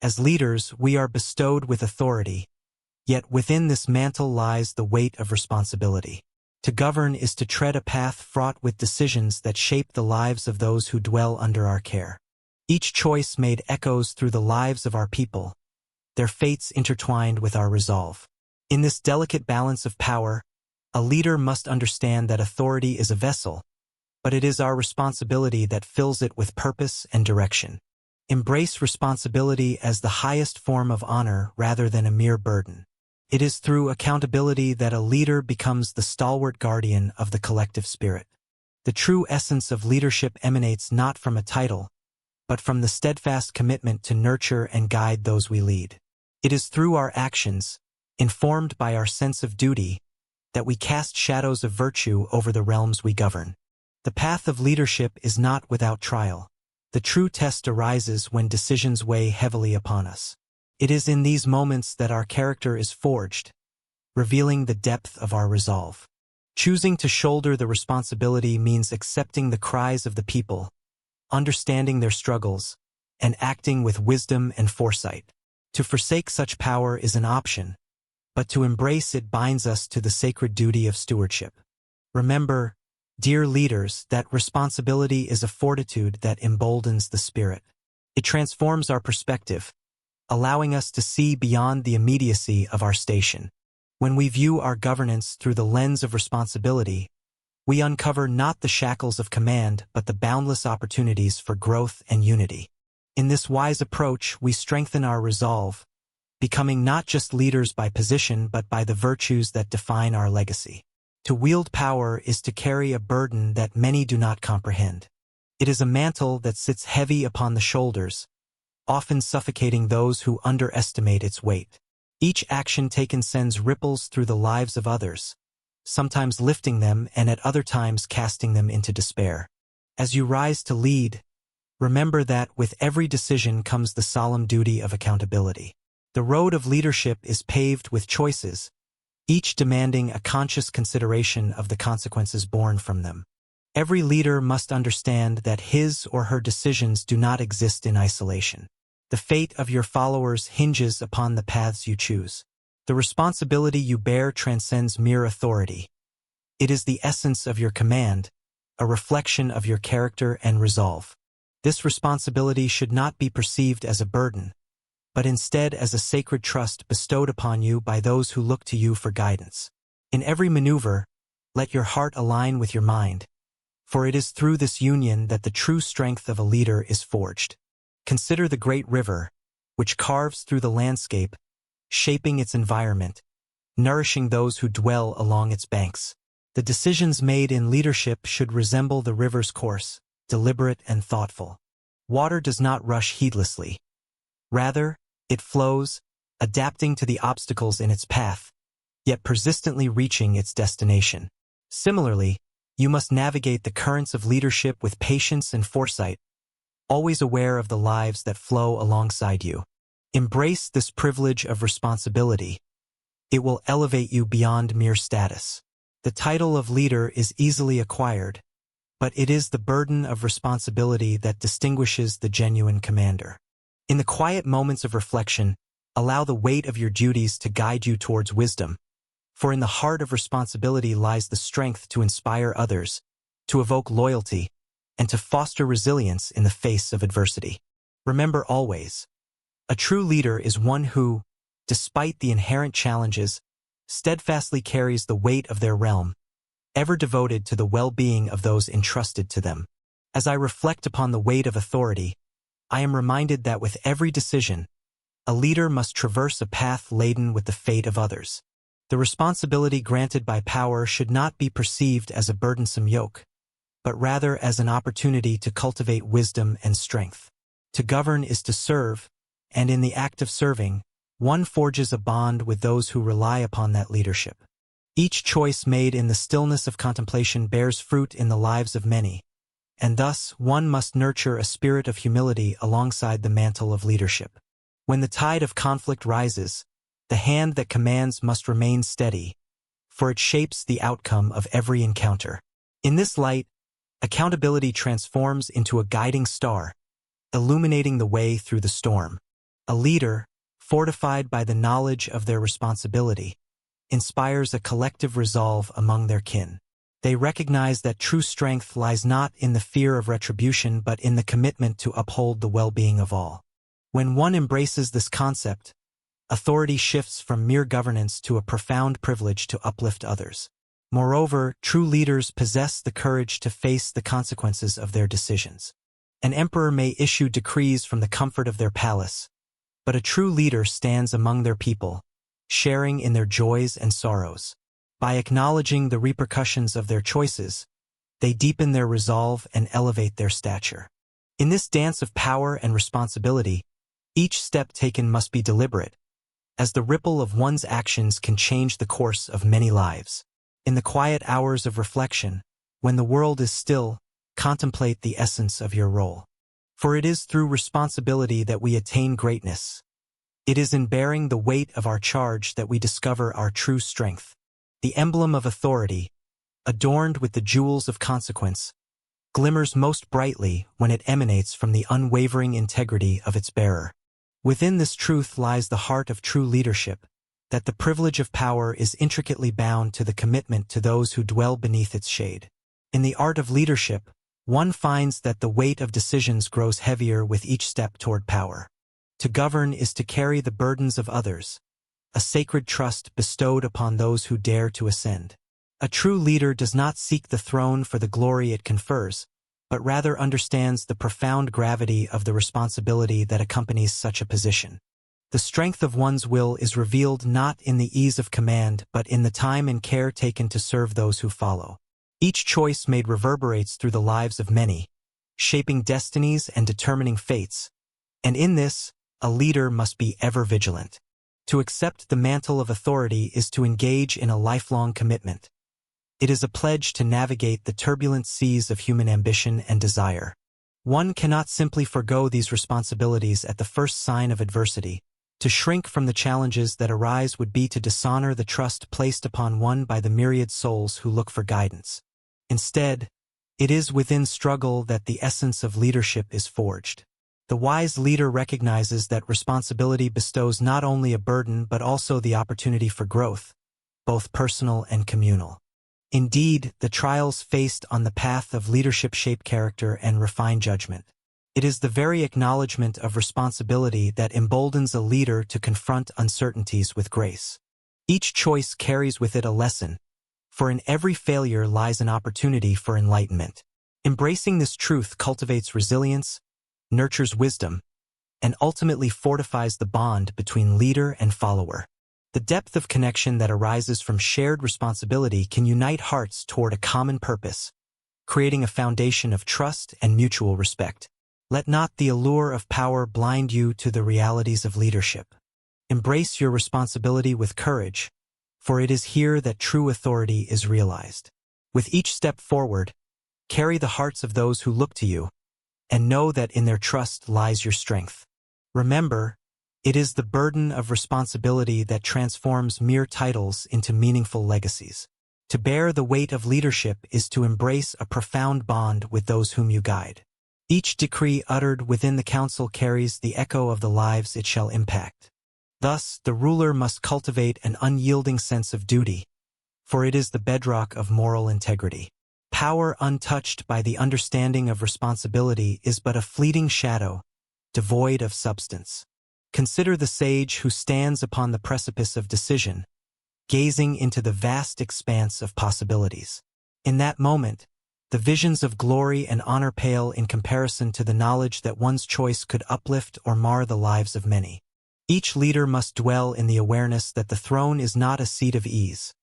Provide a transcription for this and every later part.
As leaders, we are bestowed with authority, yet within this mantle lies the weight of responsibility. To govern is to tread a path fraught with decisions that shape the lives of those who dwell under our care. Each choice made echoes through the lives of our people, their fates intertwined with our resolve. In this delicate balance of power, a leader must understand that authority is a vessel, but it is our responsibility that fills it with purpose and direction. Embrace responsibility as the highest form of honor rather than a mere burden. It is through accountability that a leader becomes the stalwart guardian of the collective spirit. The true essence of leadership emanates not from a title, but from the steadfast commitment to nurture and guide those we lead. It is through our actions, informed by our sense of duty, that we cast shadows of virtue over the realms we govern. The path of leadership is not without trial. The true test arises when decisions weigh heavily upon us. It is in these moments that our character is forged, revealing the depth of our resolve. Choosing to shoulder the responsibility means accepting the cries of the people, understanding their struggles, and acting with wisdom and foresight. To forsake such power is an option, but to embrace it binds us to the sacred duty of stewardship. Remember, dear leaders, that responsibility is a fortitude that emboldens the spirit. It transforms our perspective, allowing us to see beyond the immediacy of our station. When we view our governance through the lens of responsibility, we uncover not the shackles of command but the boundless opportunities for growth and unity. In this wise approach, we strengthen our resolve, becoming not just leaders by position but by the virtues that define our legacy. To wield power is to carry a burden that many do not comprehend. It is a mantle that sits heavy upon the shoulders, often suffocating those who underestimate its weight. Each action taken sends ripples through the lives of others, sometimes lifting them and at other times casting them into despair. As you rise to lead, remember that with every decision comes the solemn duty of accountability. The road of leadership is paved with choices, each demanding a conscious consideration of the consequences born from them. Every leader must understand that his or her decisions do not exist in isolation. The fate of your followers hinges upon the paths you choose. The responsibility you bear transcends mere authority. It is the essence of your command, a reflection of your character and resolve. This responsibility should not be perceived as a burden, but instead as a sacred trust bestowed upon you by those who look to you for guidance. In every maneuver, let your heart align with your mind, for it is through this union that the true strength of a leader is forged. Consider the great river, which carves through the landscape, shaping its environment, nourishing those who dwell along its banks. The decisions made in leadership should resemble the river's course, deliberate and thoughtful. Water does not rush heedlessly. Rather, it flows, adapting to the obstacles in its path, yet persistently reaching its destination. Similarly, you must navigate the currents of leadership with patience and foresight, always aware of the lives that flow alongside you. Embrace this privilege of responsibility. It will elevate you beyond mere status. The title of leader is easily acquired, but it is the burden of responsibility that distinguishes the genuine commander. In the quiet moments of reflection, allow the weight of your duties to guide you towards wisdom, for in the heart of responsibility lies the strength to inspire others, to evoke loyalty, and to foster resilience in the face of adversity. Remember always, a true leader is one who, despite the inherent challenges, steadfastly carries the weight of their realm, ever devoted to the well-being of those entrusted to them. As I reflect upon the weight of authority, I am reminded that with every decision, a leader must traverse a path laden with the fate of others. The responsibility granted by power should not be perceived as a burdensome yoke, but rather as an opportunity to cultivate wisdom and strength. To govern is to serve, and in the act of serving, one forges a bond with those who rely upon that leadership. Each choice made in the stillness of contemplation bears fruit in the lives of many, and thus one must nurture a spirit of humility alongside the mantle of leadership. When the tide of conflict rises, the hand that commands must remain steady, for it shapes the outcome of every encounter. In this light, accountability transforms into a guiding star, illuminating the way through the storm. A leader, fortified by the knowledge of their responsibility, inspires a collective resolve among their kin. They recognize that true strength lies not in the fear of retribution but in the commitment to uphold the well-being of all. When one embraces this concept, authority shifts from mere governance to a profound privilege to uplift others. Moreover, true leaders possess the courage to face the consequences of their decisions. An emperor may issue decrees from the comfort of their palace, but a true leader stands among their people, sharing in their joys and sorrows. By acknowledging the repercussions of their choices, they deepen their resolve and elevate their stature. In this dance of power and responsibility, each step taken must be deliberate, as the ripple of one's actions can change the course of many lives. In the quiet hours of reflection, when the world is still, contemplate the essence of your role. For it is through responsibility that we attain greatness. It is in bearing the weight of our charge that we discover our true strength. The emblem of authority, adorned with the jewels of consequence, glimmers most brightly when it emanates from the unwavering integrity of its bearer. Within this truth lies the heart of true leadership, that the privilege of power is intricately bound to the commitment to those who dwell beneath its shade. In the art of leadership, one finds that the weight of decisions grows heavier with each step toward power. To govern is to carry the burdens of others, a sacred trust bestowed upon those who dare to ascend. A true leader does not seek the throne for the glory it confers, but rather understands the profound gravity of the responsibility that accompanies such a position. The strength of one's will is revealed not in the ease of command but in the time and care taken to serve those who follow. Each choice made reverberates through the lives of many, shaping destinies and determining fates, and in this, a leader must be ever vigilant. To accept the mantle of authority is to engage in a lifelong commitment. It is a pledge to navigate the turbulent seas of human ambition and desire. One cannot simply forego these responsibilities at the first sign of adversity. To shrink from the challenges that arise would be to dishonor the trust placed upon one by the myriad souls who look for guidance. Instead, it is within struggle that the essence of leadership is forged. The wise leader recognizes that responsibility bestows not only a burden but also the opportunity for growth, both personal and communal. Indeed, the trials faced on the path of leadership shape character and refine judgment. It is the very acknowledgement of responsibility that emboldens a leader to confront uncertainties with grace. Each choice carries with it a lesson, for in every failure lies an opportunity for enlightenment. Embracing this truth cultivates resilience, nurtures wisdom, and ultimately fortifies the bond between leader and follower. The depth of connection that arises from shared responsibility can unite hearts toward a common purpose, creating a foundation of trust and mutual respect. Let not the allure of power blind you to the realities of leadership. Embrace your responsibility with courage, for it is here that true authority is realized. With each step forward, carry the hearts of those who look to you, and know that in their trust lies your strength. Remember, it is the burden of responsibility that transforms mere titles into meaningful legacies. To bear the weight of leadership is to embrace a profound bond with those whom you guide. Each decree uttered within the council carries the echo of the lives it shall impact. Thus, the ruler must cultivate an unyielding sense of duty, for it is the bedrock of moral integrity. Power untouched by the understanding of responsibility is but a fleeting shadow, devoid of substance. Consider the sage who stands upon the precipice of decision, gazing into the vast expanse of possibilities. In that moment, the visions of glory and honor pale in comparison to the knowledge that one's choice could uplift or mar the lives of many. Each leader must dwell in the awareness that the throne is not a seat of ease.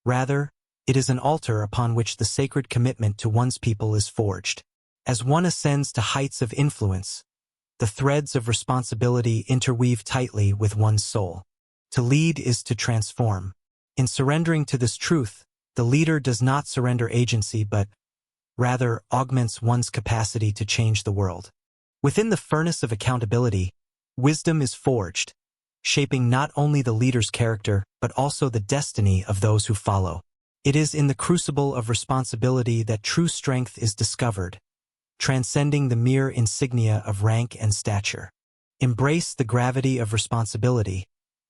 Rather, it is an altar upon which the sacred commitment to one's people is forged. As one ascends to heights of influence, the threads of responsibility interweave tightly with one's soul. To lead is to transform. In surrendering to this truth, the leader does not surrender agency but, rather, augments one's capacity to change the world. Within the furnace of accountability, wisdom is forged, shaping not only the leader's character but also the destiny of those who follow. It is in the crucible of responsibility that true strength is discovered, transcending the mere insignia of rank and stature. Embrace the gravity of responsibility,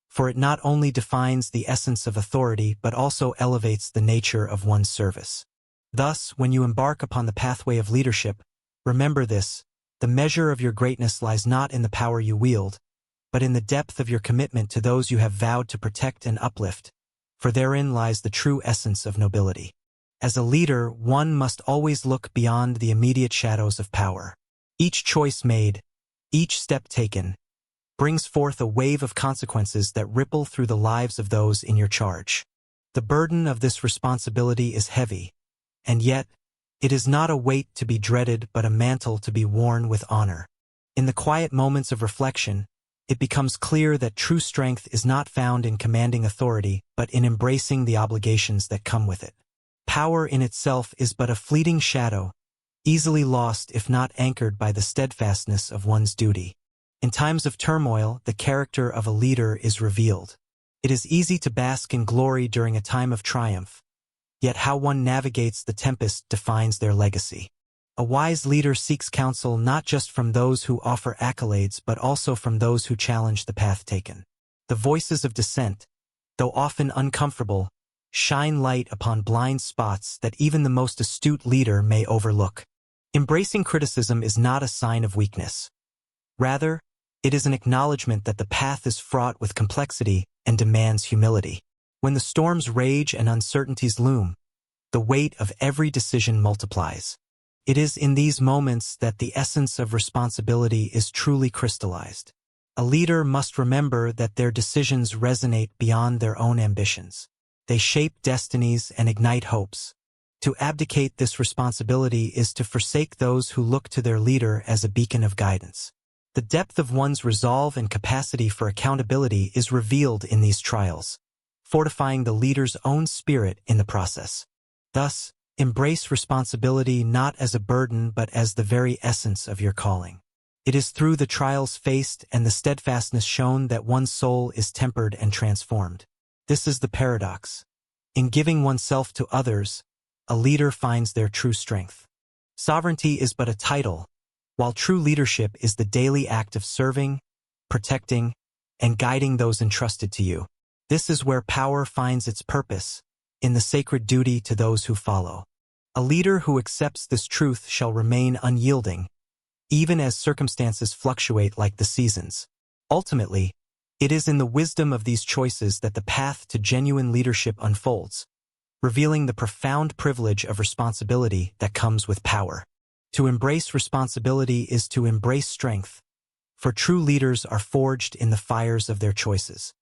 for it not only defines the essence of authority but also elevates the nature of one's service. Thus, when you embark upon the pathway of leadership, remember this: the measure of your greatness lies not in the power you wield, but in the depth of your commitment to those you have vowed to protect and uplift, for therein lies the true essence of nobility. As a leader, one must always look beyond the immediate shadows of power. Each choice made, each step taken, brings forth a wave of consequences that ripple through the lives of those in your charge. The burden of this responsibility is heavy, and yet, it is not a weight to be dreaded but a mantle to be worn with honor. In the quiet moments of reflection, it becomes clear that true strength is not found in commanding authority but in embracing the obligations that come with it. Power in itself is but a fleeting shadow, easily lost if not anchored by the steadfastness of one's duty. In times of turmoil, the character of a leader is revealed. It is easy to bask in glory during a time of triumph, yet how one navigates the tempest defines their legacy. A wise leader seeks counsel not just from those who offer accolades but also from those who challenge the path taken. The voices of dissent, though often uncomfortable, shine light upon blind spots that even the most astute leader may overlook. Embracing criticism is not a sign of weakness. Rather, it is an acknowledgement that the path is fraught with complexity and demands humility. When the storms rage and uncertainties loom, the weight of every decision multiplies. It is in these moments that the essence of responsibility is truly crystallized. A leader must remember that their decisions resonate beyond their own ambitions. They shape destinies and ignite hopes. To abdicate this responsibility is to forsake those who look to their leader as a beacon of guidance. The depth of one's resolve and capacity for accountability is revealed in these trials, fortifying the leader's own spirit in the process. Thus, embrace responsibility not as a burden but as the very essence of your calling. It is through the trials faced and the steadfastness shown that one's soul is tempered and transformed. This is the paradox. In giving oneself to others, a leader finds their true strength. Sovereignty is but a title, while true leadership is the daily act of serving, protecting, and guiding those entrusted to you. This is where power finds its purpose, in the sacred duty to those who follow. A leader who accepts this truth shall remain unyielding, even as circumstances fluctuate like the seasons. Ultimately, it is in the wisdom of these choices that the path to genuine leadership unfolds, revealing the profound privilege of responsibility that comes with power. To embrace responsibility is to embrace strength, for true leaders are forged in the fires of their choices.